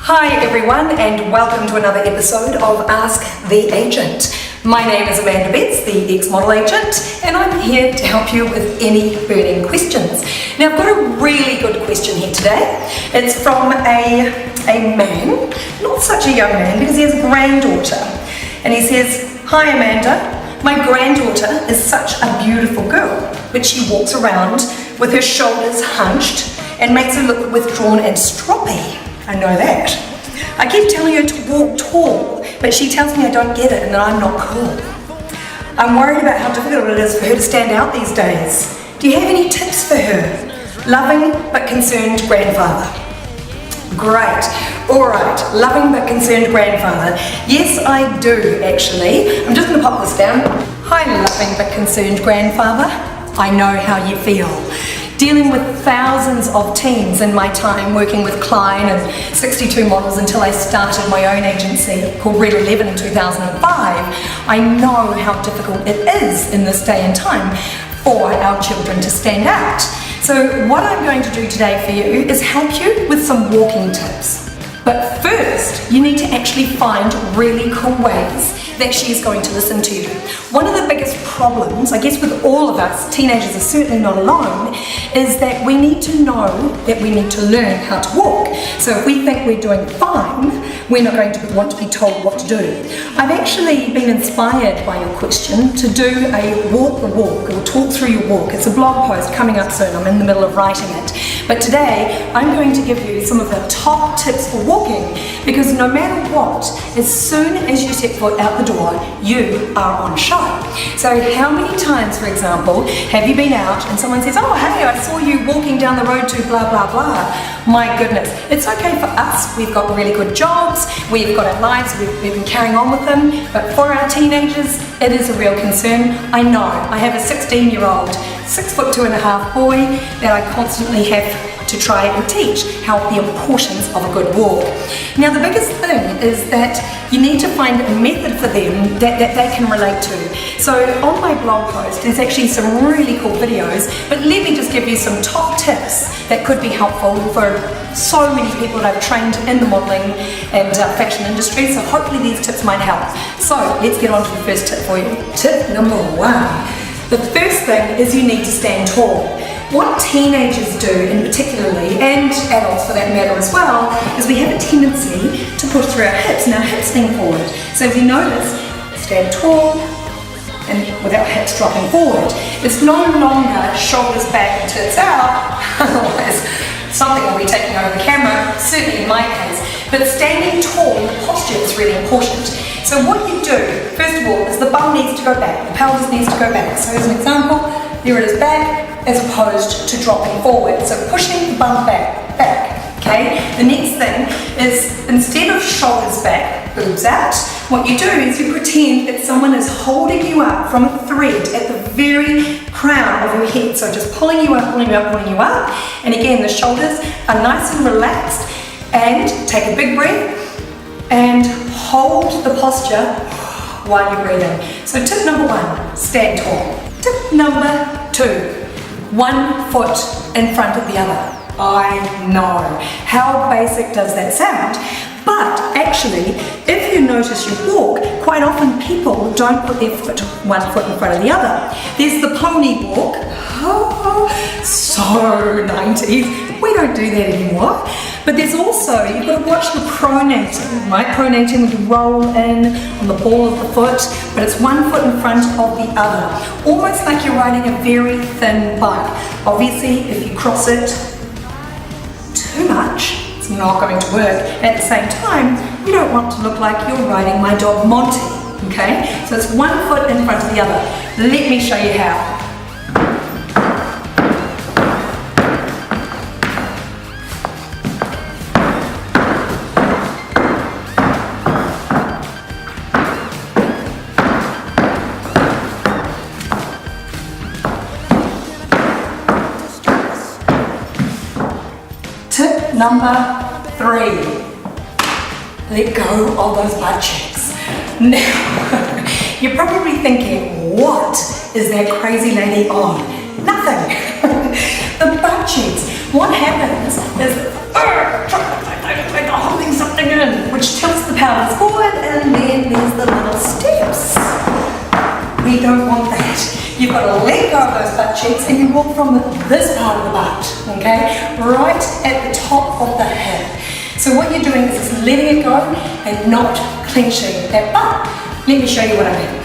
Hi everyone, and welcome to another episode of Ask the Agent. My name is Amanda Betts, the ex-model agent, and I'm here to help you with any burning questions. Now I've got a really good question here today. It's from a man, not such a young man because he has a granddaughter. And he says, "Hi Amanda, my granddaughter is such a beautiful girl, but she walks around with her shoulders hunched and makes her look withdrawn and stroppy. I know that. I keep telling her to walk tall, but she tells me I don't get it and that I'm not cool. I'm worried about how difficult it is for her to stand out these days. Do you have any tips for her? Loving but concerned grandfather." Great. Alright, loving but concerned grandfather. Yes, I do actually. I'm just going to pop this down. Hi, loving but concerned grandfather. I know how you feel. Dealing with thousands of teams in my time working with Klein and 62 models until I started my own agency called Red 11 in 2005, I know how difficult it is in this day and time for our children to stand out. So what I'm going to do today for you is help you with some walking tips. But first, you need to actually find really cool ways that she's going to listen to you. One of the biggest problems, I guess with all of us, teenagers are certainly not alone, is that we need to know that we need to learn how to walk. So if we think we're doing fine, we're not going to want to be told what to do. I've actually been inspired by your question to do a walk the walk, or talk through your walk. It's a blog post coming up soon. I'm in the middle of writing it. But today, I'm going to give you some of the top tips for walking, because no matter what, as soon as you set foot out the door, you are on show. So how many times, for example, have you been out and someone says, "Oh, hey, I saw you walking down the road to blah, blah, blah." My goodness, it's okay for us. We've got really good jobs. We've got our lives. We've been carrying on with them. But for our teenagers, it is a real concern. I know. I have a 16-year-old, 6'2.5" boy that I constantly have to try and teach the importance of a good walk. Now the biggest thing is that you need to find a method for them that they can relate to. So on my blog post there's actually some really cool videos, but let me just give you some top tips that could be helpful for so many people that I've trained in the modelling and fashion industry, so hopefully these tips might help. So let's get on to the first tip for you. Tip number 1. The first thing is you need to stand tall. What teenagers do, in particularly, and adults for that matter as well, is we have a tendency to push through our hips, and our hips lean forward. So if you notice, stand tall and without hips dropping forward. It's no longer shoulders back and tits out, otherwise something will be taking over the camera, certainly in my case. But standing tall, the posture is really important. So what you do, first of all, is the bum needs to go back, the pelvis needs to go back. So as an example, there it is back, as opposed to dropping forward. So pushing the bum back, okay? The next thing is, instead of shoulders back, boobs out, what you do is you pretend that someone is holding you up from a thread at the very crown of your head. So just pulling you up, pulling you up, pulling you up. And again, the shoulders are nice and relaxed. And take a big breath and hold the posture while you're breathing. So tip number 1, stand tall. Tip number 2, one foot in front of the other. I know. How basic does that sound? But actually, if you notice your walk, quite often people don't put their one foot in front of the other. There's the pony walk. Oh, so 90s. We don't do that anymore. But there's also, you've got to watch the pronating, right? Pronating, you roll in on the ball of the foot, but it's one foot in front of the other. Almost like you're riding a very thin bike. Obviously, if you cross it too much, it's not going to work. At the same time, you don't want to look like you're riding my dog Monty, okay? So it's one foot in front of the other. Let me show you how. Tip number 3, let go of those butt cheeks. Now, you're probably thinking, what is that crazy lady on? Nothing. The butt cheeks. What happens is, holding something pelvis forward, and then there's the little steps. We don't want that. You've got to let go of those butt cheeks and you walk from this part of the butt, okay? Right at the top of the hip. So what you're doing is just letting it go and not clenching that butt. Let me show you what I mean.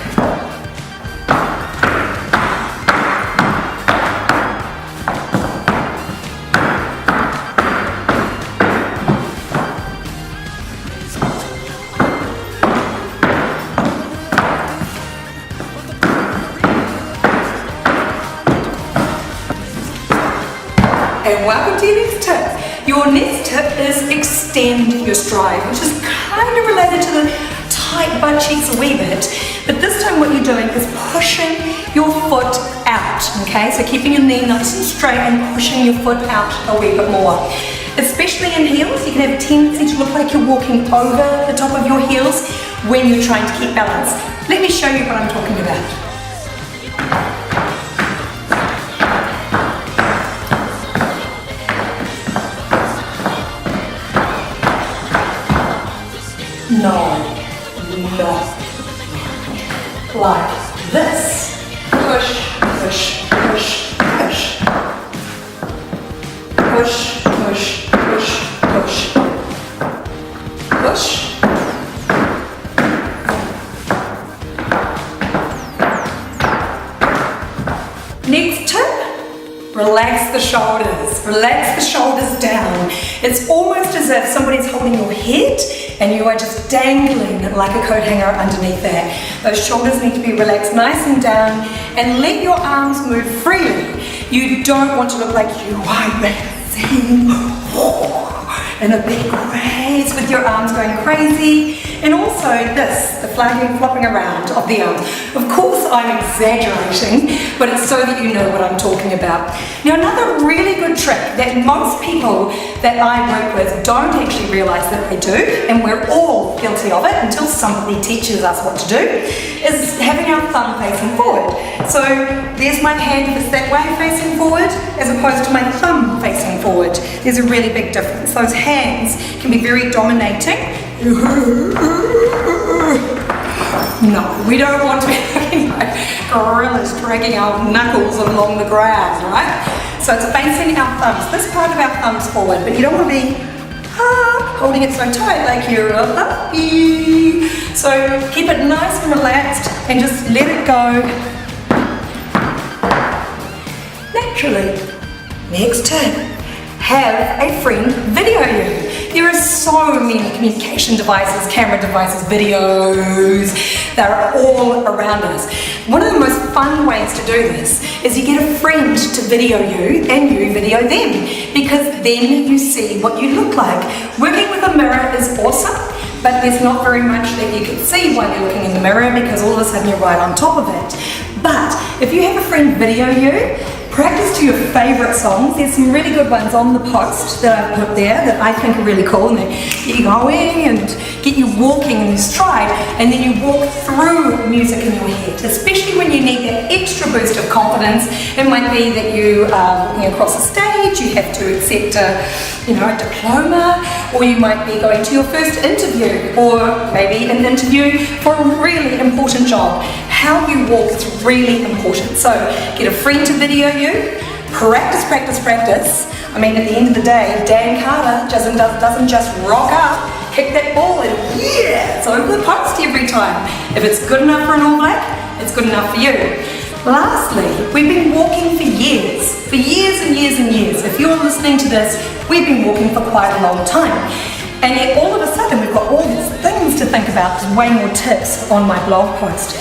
And welcome to your next tip. Your next tip is extend your stride, which is kind of related to the tight butt cheeks a wee bit, but this time what you're doing is pushing your foot out, okay? So keeping your knee nice and straight and pushing your foot out a wee bit more. Especially in heels, you can have a tendency to look like you're walking over the top of your heels when you're trying to keep balance. Let me show you what I'm talking about. No. Like this. Push, push, push, push. Push, push, push, push. Push. Next tip. Relax the shoulders. Relax the shoulders down. It's almost as if somebody's holding your head and you are just dangling like a coat hanger underneath that. Those shoulders need to be relaxed nice and down, and let your arms move freely. You don't want to look like you are dancing in a big race with your arms going crazy. And also this, the flagging flopping around of the arms. Of course I'm exaggerating, but it's so that you know what I'm talking about. Now another really good trick that most people that I work with don't actually realize that they do, and we're all guilty of it until somebody teaches us what to do, is having our thumb facing forward. So there's my hand if it's that way facing forward as opposed to my thumb facing forward. There's a really big difference. Those hands can be very dominating. No, we don't want to be looking like gorillas dragging our knuckles along the ground, right? So it's facing our thumbs, this part of our thumbs forward, but you don't want to be holding it so tight like you're a puppy. So keep it nice and relaxed and just let it go naturally. Next tip, have a friend video you. There are so many communication devices, camera devices, videos, they're all around us. One of the most fun ways to do this is you get a friend to video you and you video them, because then you see what you look like. Working with a mirror is awesome, but there's not very much that you can see while you're looking in the mirror because all of a sudden you're right on top of it. But if you have a friend video you, practice to your favourite songs. There's some really good ones on the post that I've put there that I think are really cool, and they get you going and get you walking in your stride, and then you walk through music in your head, especially when you need that extra boost of confidence. It might be that you are walking across the stage, you have to accept a diploma, or you might be going to your first interview, or maybe an interview for a really important job. How you walk is really important. So get a friend to video you, practice, practice, practice. I mean, at the end of the day, Dan Carter doesn't just rock up, kick that ball and it's over the post every time. If it's good enough for an All Black, it's good enough for you. Lastly, we've been walking for years and years and years. If you're listening to this, we've been walking for quite a long time. And yet all of a sudden we've got all these things to think about. There's way more tips on my blog post.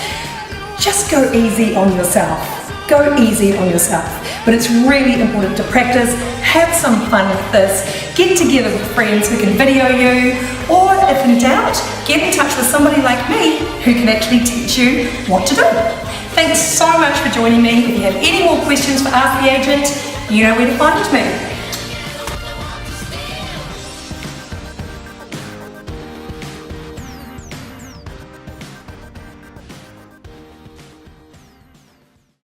Just go easy on yourself. Go easy on yourself. But it's really important to practice, have some fun with this, get together with friends who can video you, or if in doubt, get in touch with somebody like me who can actually teach you what to do. Thanks so much for joining me. If you have any more questions for Ask the Agent, you know where to find me.